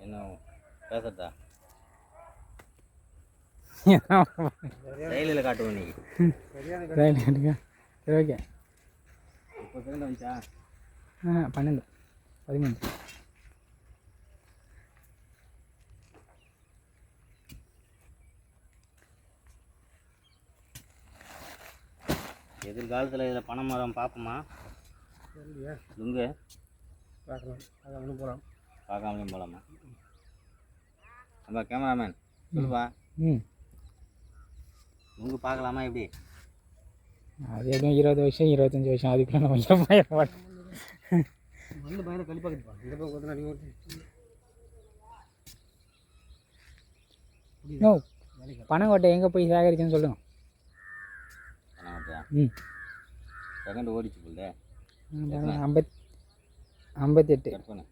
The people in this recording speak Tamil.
என்ன பேசுறதா ரயிலில் காட்டுவோம் இன்னைக்கு ரயில் காட்டுங்க. சரி ஓகே. இப்போ செகண்ட் வந்துச்சா 12 13. எதிர்காலத்தில் இதில் பனை மரம் பார்ப்போமா? லுங்கு பார்க்கலாம். அதான் போகலாம். பார்க்காமலையும் போகலாமா? நம்ம கேமராமேன் சொல்லுப்பா. லுங்கு பார்க்கலாமா எப்படி? அது எதுவும் 20 வருஷம் 25 வருஷம் அதுக்குள்ள நம்ம வந்து பயணம் கழிப்பாக்குப்பா. இந்த பக்கம் கொஞ்சம் நோ பனங்கோட்டை எங்கே போய் சேகரிச்சுன்னு சொல்லுங்க. பனங்கோட்டையா? செகண்ட் ஓடிச்சு போல 58. கட் பண்ணு.